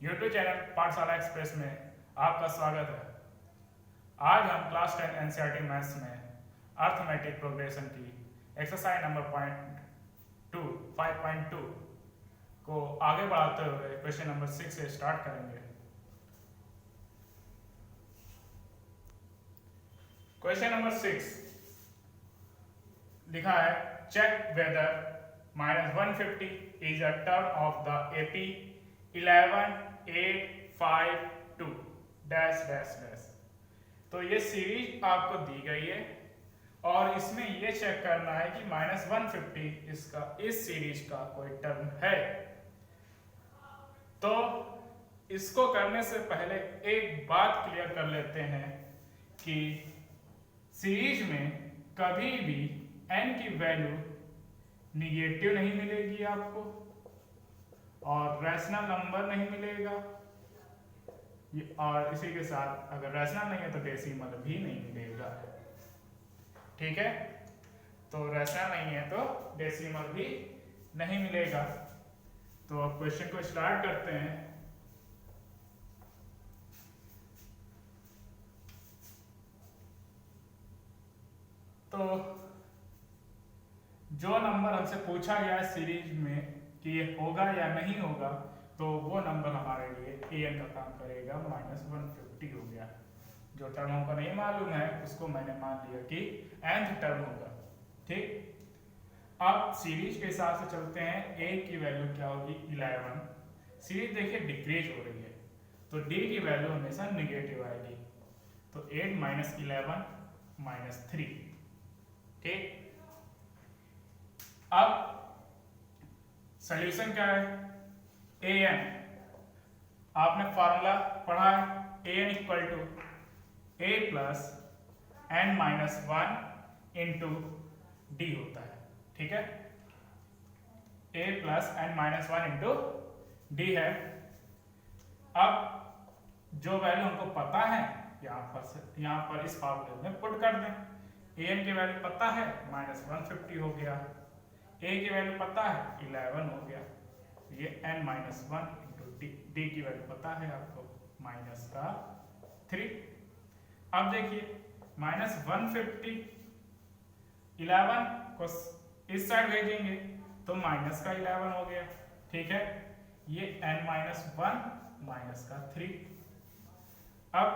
YouTube channel पाठशाला express में आपका स्वागत है। आज हम क्लास 10 एनसीईआरटी मैथ्स में अर्थमेटिक प्रोग्रेशन की एक्सरसाइज नंबर 5.2 को आगे बढ़ाते हुए क्वेश्चन नंबर 6 से स्टार्ट करेंगे। क्वेश्चन नंबर 6 लिखा है, check whether -150 is a term of the AP 11852 dash dash dash. तो ये सीरीज आपको दी गई है और इसमें ये चेक करना है कि -150 इसका इस सीरीज का कोई टर्म है। तो इसको करने से पहले एक बात क्लियर कर लेते हैं कि सीरीज में कभी भी n की वैल्यू निगेटिव नहीं मिलेगी आपको और रैशनल नंबर नहीं मिलेगा, और इसी के साथ अगर रैशनल नहीं है तो डेसिमल भी नहीं मिलेगा। ठीक है, तो रैशनल नहीं है तो डेसिमल भी नहीं मिलेगा। तो अब क्वेश्चन को स्टार्ट करते हैं। तो जो नंबर हमसे पूछा गया है सीरीज में कि ये होगा या नहीं होगा, तो वो नंबर हमारे लिए an का काम करेगा। -150 हो गया। जो टर्म हमको नहीं मालूम है उसको मैंने मान लिया कि nth टर्म होगा। ठीक, अब सीरीज के हिसाब से चलते हैं। a की वैल्यू क्या होगी 11। सीरीज देखिए डिक्रीज हो रही है तो d की वैल्यू हमेशा निगेटिव आएगी। तो 8 - 11 - 3। ठीक, अब सॉल्यूशन क्या है, an आपने फॉर्मूला पढ़ा है, an equal to a plus n minus 1 into D होता है। ठीक है, a plus n minus 1 into D है। अब जो वैल्यू हमको पता है यहाँ पर इस फॉर्मूले में पुट कर दें। an की वैल्यू पता है -150 हो गया, a की वैल्यू पता है 11 हो गया, ये n माइनस 1 इंटू डी की वैल्यू पता है आपको -3। अब देखिए -150 11 को इस साइड भेजेंगे तो -11 हो गया। ठीक है, ये n माइनस 1 -3। अब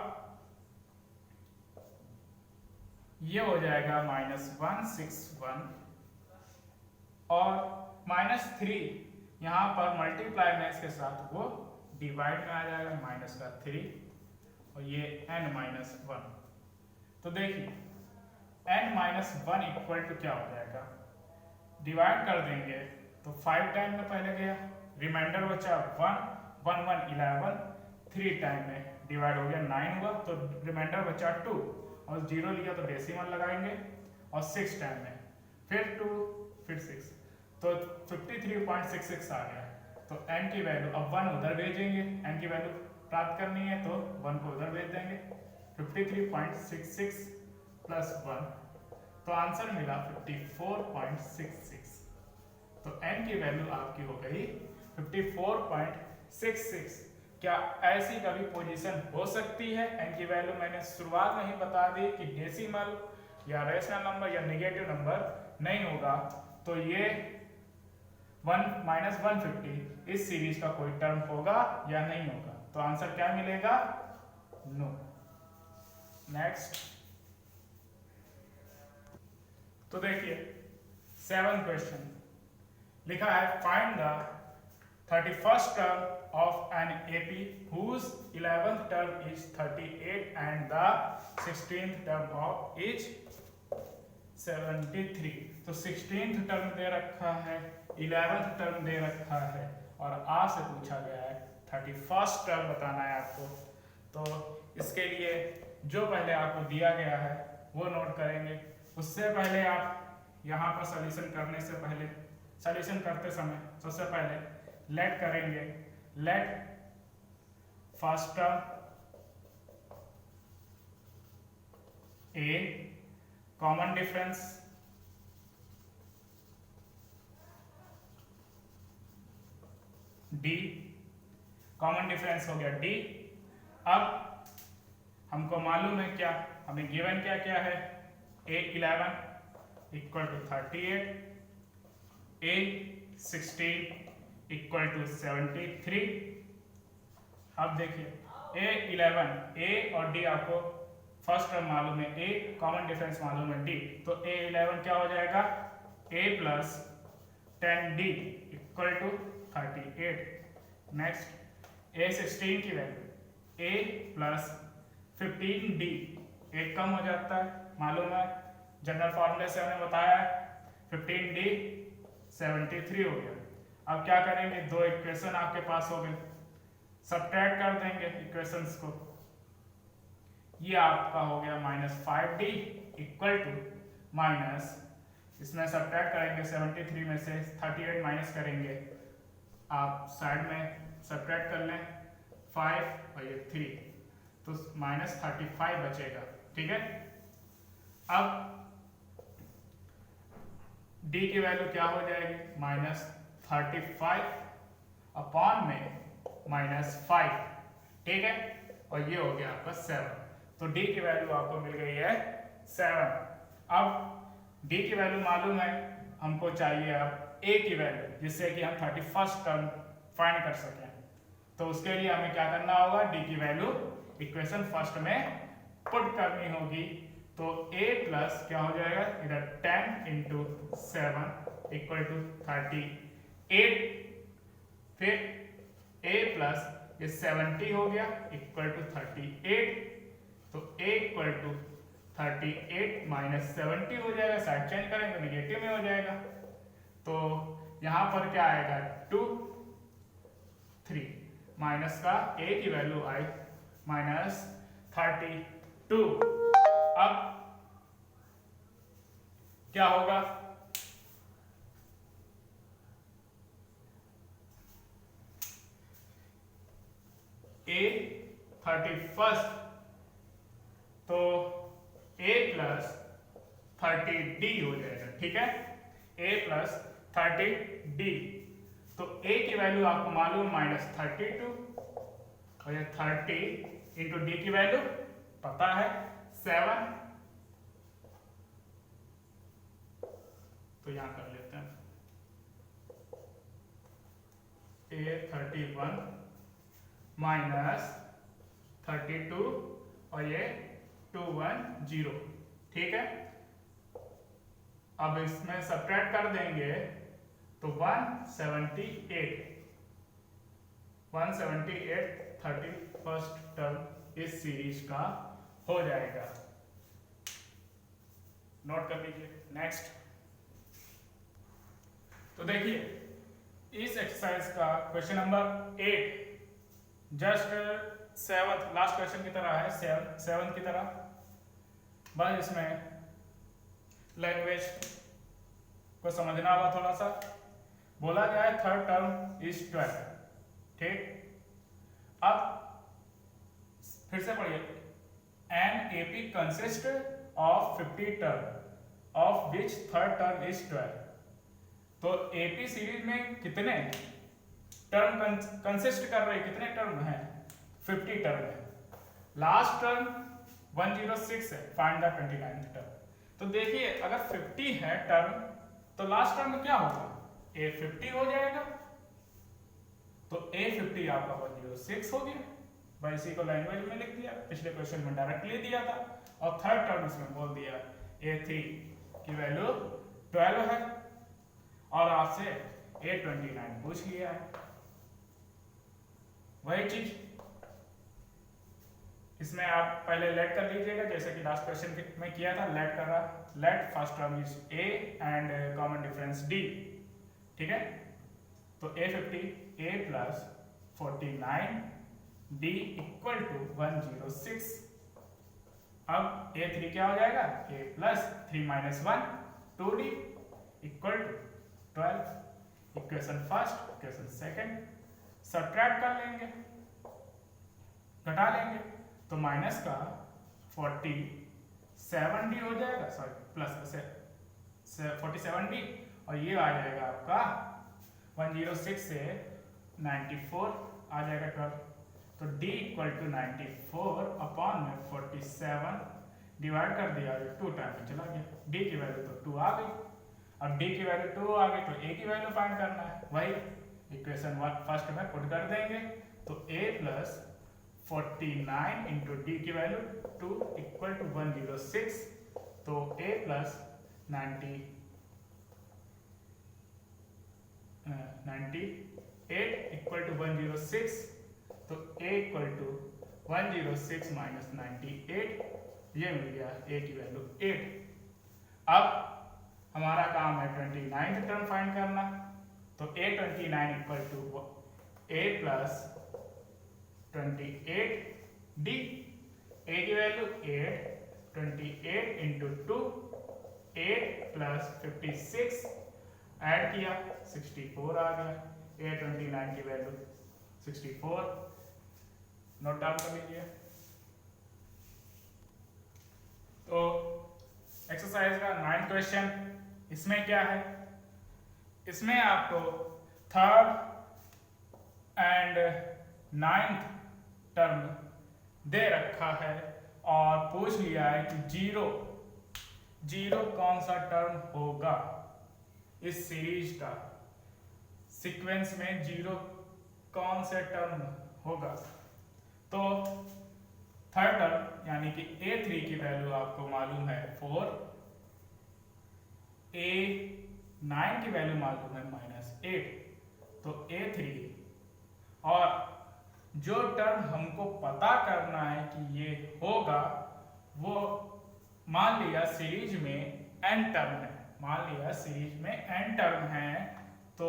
ये हो जाएगा -161 और -3 यहाँ पर मल्टीप्लाई में इसके साथ वो डिवाइड में आ जाएगा -3 और ये n माइनस 1। तो देखिए n माइनस 1 इक्वल टू क्या हो जाएगा, डिवाइड कर देंगे तो 5 टाइम में पहले गया, रिमाइंडर बचा 1 1 1 11, 3 टाइम में डिवाइड हो गया 9 हुआ, तो रिमाइंडर बचा 2 और 0 लिया तो डेसिमल लगाएंगे और 6 टाइम में फिर 2 फिर 6 तो 53.66 आ गया। तो n की वैल्यू अब 1 उधर भेजेंगे, n की वैल्यू प्राप्त करनी है तो 1 को उधर भेज देंगे। 53.66 प्लस 1 तो आंसर मिला 54.66। तो n की वैल्यू आपकी हो गई 54.66। क्या ऐसी कभी पोजीशन हो सकती है? n की वैल्यू मैंने शुरुआत में ही बता दी कि डेसिमल या रैशनल नंबर या नेगेटिव नंबर नहीं होगा, तो ये 150 इस सीरीज का कोई टर्म होगा या नहीं होगा। तो आंसर क्या मिलेगा, नो। नेक्स्ट, तो देखिए 7th क्वेश्चन लिखा है, find the 31st term of an AP whose 11th term is 38 and the 16th term of is 73। तो 16th टर्म दे रखा है, 11th टर्म दे रखा है और आपसे पूछा गया है 31st टर्म बताना है आपको। तो इसके लिए जो पहले आपको दिया गया है वो नोट करेंगे। उससे पहले आप यहाँ पर सॉल्यूशन करने से पहले, सॉल्यूशन करते समय सबसे पहले लेट करेंगे, let first term a common difference d common difference हो गया डी। अब हमको मालूम है क्या, हमें गिवन क्या क्या है, A11 equal to 38, A16 equal to 73। अब देखिए A11, A और D आपको फर्स्ट टर्म मालूम है, A कॉमन डिफरेंस मालूम है D, तो A11 क्या हो जाएगा, A plus 10D equal to 38। Next A16 की वैल्यू A प्लस 15D, एक कम हो जाता है, मालूम है जनरल फॉर्मूले से हमने बताया है, 15D 73 हो गया। अब क्या करेंगे, दो इक्वेशन आपके पास हो गए, सब्ट्रैक्ट कर देंगे इक्वेशंस को, ये आपका हो गया -5D इक्वल टू माइनस, इसमें सब्ट्रैक्ट करेंगे 73 में से 38 माइनस करेंगे, आप साइड में सब्ट्रैक्ट कर लें 5 और ये 3, तो -35 बचेगा। ठीक है, अब D की वैल्यू क्या हो जाएगी, -35 अपॉन में -5। ठीक है, और ये हो गया आपका 7, तो D की वैल्यू आपको मिल गई है 7। अब D की वैल्यू मालूम है, हमको चाहिए अब A की वैल्यू, जिससे कि हम 31st टर्म फाइंड कर सकें। तो उसके लिए हमें क्या करना होगा, D की वैल्यू इक्वेशन फर्स्ट में पुट करनी होगी। तो A प्लस क्या हो जाएगा, इधर 10 इंटू 7 इक्वल टू 38, फिर A प्लस ये 70 हो गया इक्वल टू 38, तो A इक्वल टू 38 माइनस 70 हो जाएगा, साइड चेंज करेंगे निगेटिव में हो जाएगा, तो यहाँ पर क्या आएगा 2 3, माइनस का A की वैल्यू आई -32। अब क्या होगा, A 31st, तो A प्लस 30D हो जाएगा। ठीक है, A प्लस 30D, तो A की वैल्यू आपको मालूम -32 और ये 30 इंटू D की वैल्यू पता है 7, तो यहां कर लेते हैं A31 माइनस 32 और ये 210। ठीक है, अब इसमें सब्ट्रैक्ट कर देंगे तो 178 31st टर्म इस सीरीज का हो जाएगा, नोट कर लीजिए। नेक्स्ट, तो देखिए इस एक्सरसाइज का question number 8 just 7th last question की तरह है, 7th की तरह, बस इसमें लैंग्वेज को समझना होगा थोड़ा सा। बोला गया है थर्ड टर्म इज 12। ठीक, अब फिर से पढ़िए, an AP consist of 50 term of which third term is 12। तो एपी सीरीज में कितने टर्म कंसिस्ट कर रहे, कितने टर्म हैं, 50 टर्म है। लास्ट टर्म 106 है, फाइंड द 29th टर्म। तो देखिए अगर 50 है टर्म, तो लास्ट टर्म में क्या होगा, A50 हो जाएगा, तो A50 आपका 106 हो गया, भाई इसी को लैंग्वेज में लिख दिया, पिछले क्वेश्चन में डायरेक्टली दिया था, और थर्ड टर्म इसमें बोल दिया A3 की वैल्यू 12 है, और आपसे A29 पूछ लिया है, वही चीज इसमें आप पहले लेट कर लीजिएगा, जैसे कि लास्ट क्वेश्चन में किया था, लेट कर रहा, let first term is A and common difference D। ठीक है, तो A50 A plus 49 D equal to 106। अब A3 क्या हो जाएगा, A plus 3 minus 1 2D equal to 12। Equation first, equation second subtract कर लेंगे, घटा लेंगे, तो माइनस का 47D हो जाएगा, सॉरी प्लस 47D, और ये आ जाएगा आपका 106 से 94 आ जाएगा 12। तो d इक्वल टू 94 अपॉन में 47 डिवाइड कर दिया, 2 टाइम में चला गया, d की वैल्यू तो 2 आ गई। अब d की वैल्यू 2 आ गई तो a की वैल्यू फाइंड करना है, वही इक्वेशन फर्स्ट में पुट कर देंगे। तो a प्लस 49 इंटू डी की वैल्यू 2 इक्वल टू 106। तो a प्लस 98 इक्वल टू 106। तो a इक्वल टू 106 माइनस 98, ये मिल गया a की वैल्यू 8। अब हमारा काम है 29th टर्म फाइंड करना। तो a29 equal to a plus 28 d, a की वैल्यू 8, 28 इंटू 2, 8 प्लस 56 ऐड किया 64 आ गया, a29 की वैल्यू 64। नोट डाउन कर लीजिए। तो एक्सरसाइज का 9th क्वेश्चन, इसमें क्या है, इसमें आपको 3rd एंड 9th टर्म दे रखा है और पूछ लिया है कि जीरो कौन सा टर्म होगा इस सीरीज का, सीक्वेंस में जीरो कौन से टर्म होगा। तो 3rd टर्म यानी कि a3 की वैल्यू आपको मालूम है 4, a9 की वैल्यू मालूम है -8, तो a3 और जो टर्म हमको पता करना है कि ये होगा वो मान लिया सीरीज में n टर्म है, मान लिया सीरीज में n टर्म है, तो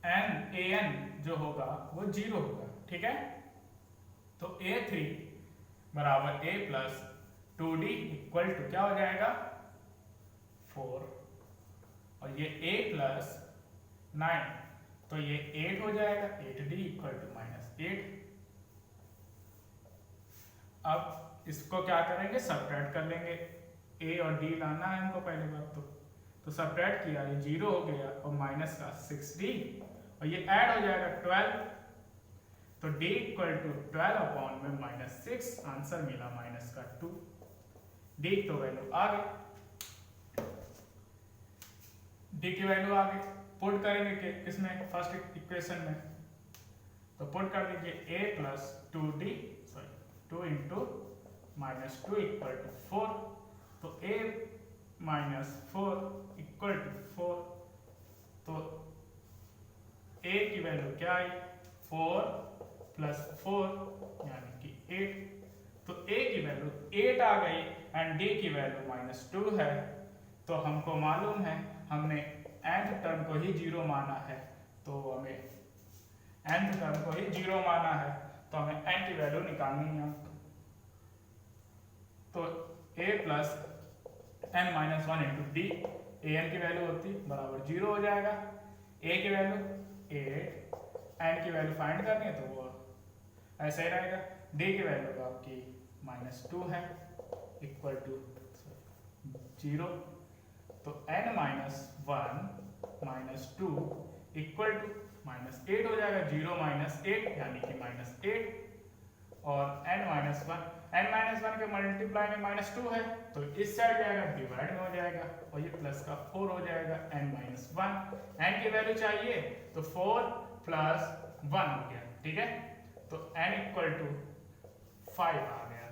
an जो होगा वो 0 होगा, ठीक है। तो a3 बराबर a plus 2d equal to क्या हो जाएगा 4, और ये a प्लस 9 तो ये 8 हो जाएगा, 8d इक्वल टू -8। अब इसको क्या करेंगे, सब्ट्रैक्ट कर लेंगे, a और d लाना है हमको पहले बात तो सब्ट्रैक्ट किया, ये 0 हो गया और माइनस का 6d और ये ऐड हो जाएगा 12, तो d इक्वल टू 12 अपॉन में -6, आंसर मिला -2। d तो वैल्यू आ गई, d की वैल्यू आ गई, पुट करेंगे किसमें, फर्स्ट इक्वेशन में, तो पुट कर दीजिए a plus 2d 2 into -2 equal to 4, तो a माइनस 4 इक्वल टू 4, तो a की वैल्यू क्या आई 4 प्लस 4 यानी कि 8, तो a की वैल्यू 8 आ गई एंड d की वैल्यू -2 है। तो हमको मालूम है, हमने nth टर्म को ही 0 माना है, तो हमें nth टर्म को ही 0 माना है, तो हमें n की वैल्यू निकालनी है। तो a plus n-1 into D, an की वैल्यू होती बराबर 0 हो जाएगा, a की वैल्यू 8, n की वैल्यू फाइंड करनी है तो वो ऐसे ही रहेगा, d की वैल्यू आपकी -2 है इक्वल टू 0, तो n-1 -2 इक्वल टू -8 हो जाएगा, 0 -8 यानी कि -8, और n-1 के मल्टीप्लाई में -2 है तो इस साइड जाएगा डिवाइड में हो जाएगा और ये प्लस का 4 हो जाएगा, n-1 n की वैल्यू चाहिए तो 4 प्लस 1 हो गया, ठीक है। तो n इक्वल टू 5 आ गया,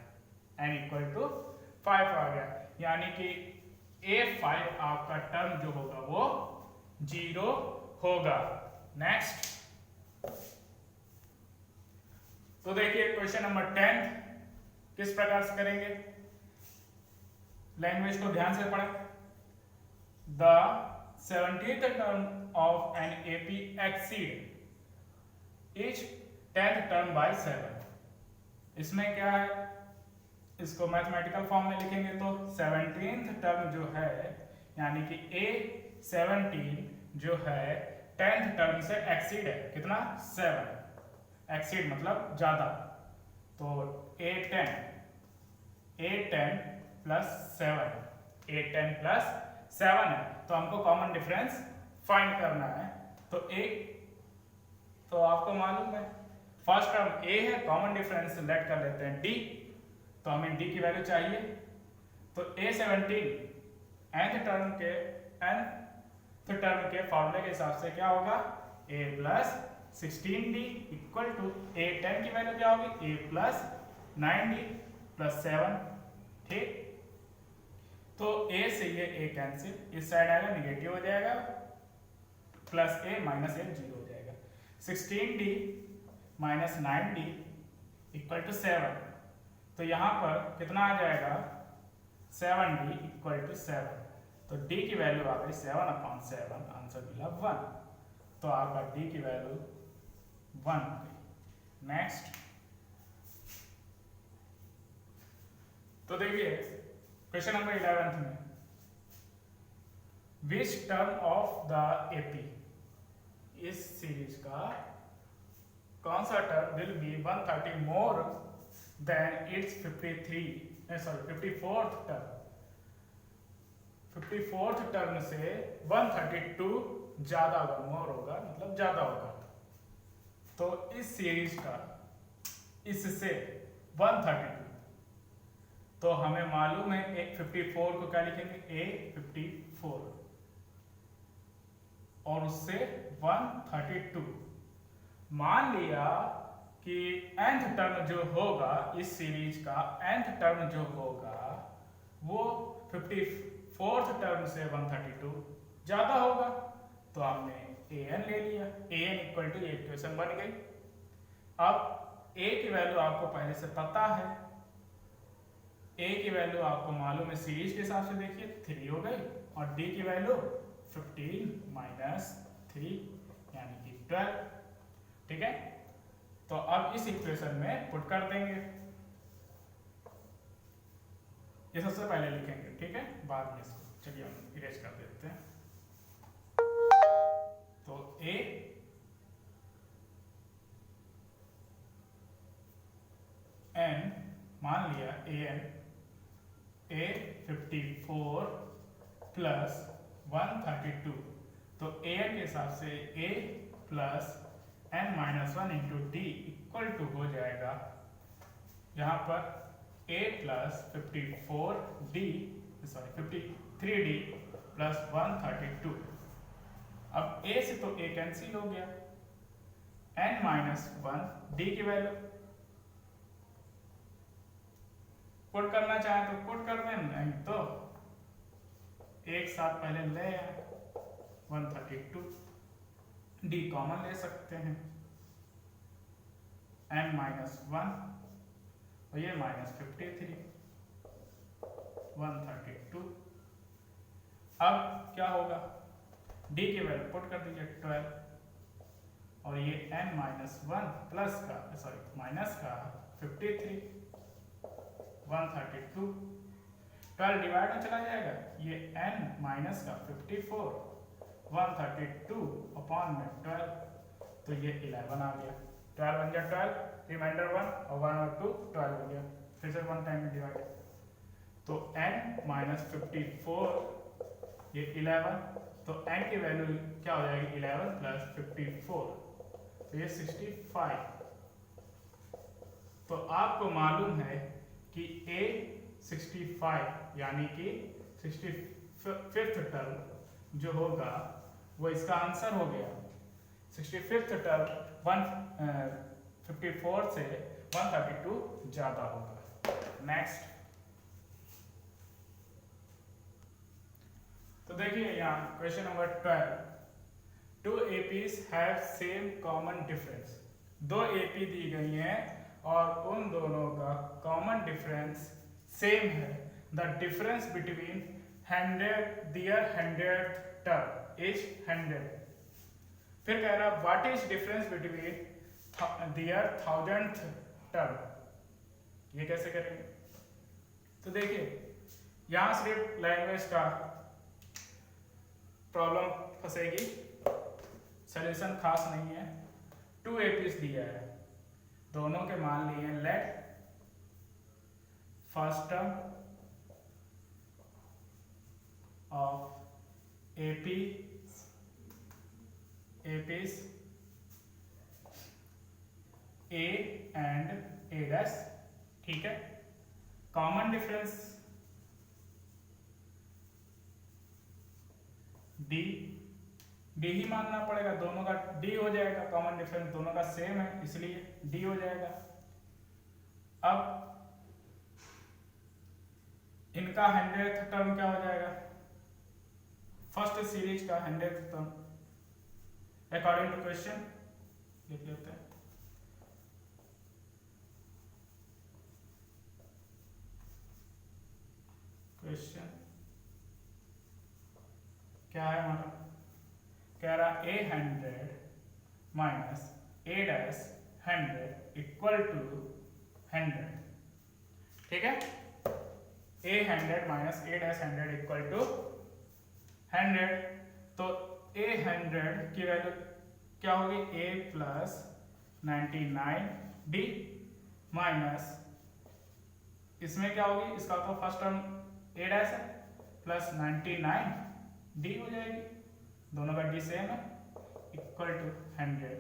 n इक्वल टू 5 आ गया, यानी कि a5 आपका टर्म जो होगा वो 0 होगा। नेक्स्ट, तो देखिए क्वेश्चन नंबर 10 किस प्रकार से करेंगे, लैंग्वेज को ध्यान से पढ़ें। The 70th term of an AP exceed etch 10th term by 7। इसमें क्या है, इसको मैथमेटिकल फॉर्म में लिखेंगे तो 17th टर्म जो है यानी कि a17 जो है 10th टर्म से एक्सीड है, कितना 7, एक्सीड मतलब ज्यादा, तो a10 प्लस 7, a10 प्लस 7 है, तो हमको कॉमन डिफरेंस फाइंड करना है। तो तो आपको मालूम है फर्स्ट टर्म ए है, कॉमन डिफरेंस सेलेक्ट कर लेते हैं डी, तो हमें डी की वैल्यू चाहिए। तो A17 nth टर्म के फॉर्मूले के हिसाब से क्या होगा, a plus 16d equal to A10 की वैल्यू क्या होगी, a प्लस 9d प्लस 7। ठीक, तो a से ये a कैंसिल, इस साइड आएगा निगेटिव हो जाएगा, plus a minus a zero हो जाएगा। 16d minus 9d equal to 7, तो यहाँ पर कितना आ जाएगा, 7d इक्वल टू 7, तो d की वैल्यू आ गई 7/7, आंसर मिला 1, तो आपका d की वैल्यू 1 हो गई। नेक्स्ट, तो देखिए क्वेश्चन नंबर 11 में, which term of the AP, इस सीरीज का कौन सा term will be 130 more than it's 54th term, 54th term से 132 ज्यादा होगा, मोर होगा मतलब ज्यादा होगा। तो इस सीरीज का इससे 132, तो हमें मालूम है 54 को क्या लिखेंगे, A54, और उससे 132। मान लिया कि nth टर्म जो होगा इस सीरीज का, nth टर्म जो होगा वो 54th टर्म से 132 ज्यादा होगा, तो हमने an ले लिया, an इक्वल टू, ये इक्वेशन बन गई। अब a की वैल्यू आपको पहले से पता है, a की वैल्यू आपको मालूम है, सीरीज के हिसाब से देखिए 3 हो गई, और d की वैल्यू 15 माइनस 3 यानी कि 12। ठीक है, तो अब इस इक्वेशन में पुट कर देंगे, ये सबसे पहले लिखेंगे, ठीक है, बाद में इसको चलिए हम इरेज कर देते हैं। तो a n मान लिया an A54 प्लस 132, तो an के हिसाब से a plus n-1 into D equal to हो जाएगा, यहाँ पर a प्लस 53d प्लस 132। अब a से तो a कैंसिल हो गया, n-1 d की वैल्यू पुट करना चाहे तो पुट कर दें, नहीं तो एक साथ पहले ले 132, d कॉमन ले सकते हैं, n-1 और ये -53, 132। अब क्या होगा, d की वैल्यू पुट कर दीजिए 12, और ये n-1 प्लस का माइनस का 53, 132, 12 डिवाइड में चला जाएगा, ये n माइनस का 54, 132 अपॉन में 12, तो ये 11 आ गया, 12 बन गया 12, रिमाइंडर 1 और 1 और 2 12 हो गया, फिर से 1 टाइम में डिवाइड, तो n माइनस 54 ये 11, तो n की वैल्यू क्या हो जाएगी, 11 प्लस 54, तो ये 65। तो आपको मालूम है कि a 65 यानी कि 65th टर्म जो होगा वो इसका आंसर हो गया। 65th टर्म 54 से 132 ज्यादा होगा। नेक्स्ट, तो देखिए यहाँ question number 12, two APs have same common difference, दो AP दी गई हैं और उन दोनों का कॉमन डिफरेंस सेम है। The difference between 100th term is 100। फिर कह रहा what is difference between their 1000th term, ये कैसे करेंगे। तो देखिए यहां सिर्फ लैंग्वेज का प्रॉब्लम फंसेगी, सॉल्यूशन खास नहीं है। 2 APs दिया है, दोनों के मान लिए late first term of APs A and A dash, ठीक है। कॉमन डिफरेंस डी, डी ही मानना पड़ेगा, दोनों का डी हो जाएगा, कॉमन डिफरेंस दोनों का सेम है इसलिए डी हो जाएगा। अब इनका 100th टर्म क्या हो जाएगा, फर्स्ट सीरीज का 100th term according to question लिख लेते हैं। क्वेश्चन क्या है हमारा, कह रहा A100 minus A dash 100 equal to 100, ठीक है। A100 minus A dash 100 equal to 100, तो A100 की वैल्यू क्या होगी, A प्लस 99D माइनस इसमें क्या होगी, इसका तो फर्स्ट टर्म A डैश है प्लस 99D हो जाएगी, दोनों का D सेम है, इक्वल टू 100।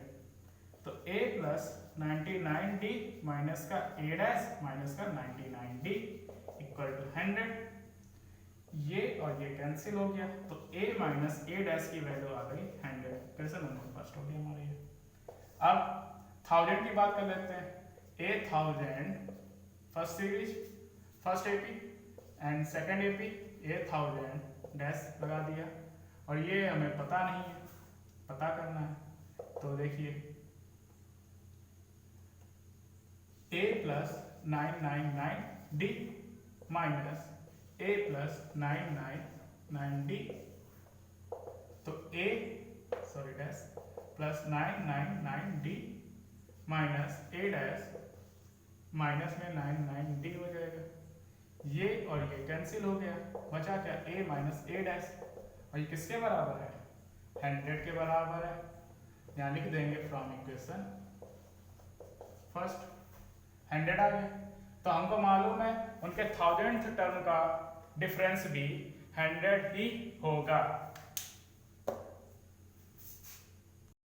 तो A प्लस 99D माइनस का A डैश माइनस का 99D इक्वल टू 100, ये और ये कैंसिल हो गया, तो A माइनस A डैश की वैल्यू आ गई 100। क्वेश्चन नंबर फर्स्ट हो गया हमारे ये। अब 1000 की बात कर लेते हैं। A1000 first series first AP and second AP, A1000 dash लगा दिया, और ये हमें पता नहीं है, पता करना है। तो देखिए A plus 999D minus A plus 999D, तो A sorry dash plus 999D minus A dash minus में 99D हो जाएगा, ये और ये कैंसिल हो गया, बचा क्या A माइनस A डैश, और ये किसके बराबर है, 100 के बराबर है। यहाँ लिख देंगे फ्रॉम इक्वेशन फर्स्ट 100 आ गया। तो हमको मालूम है उनके 1000th टर्म का डिफरेंस भी 100 ही होगा।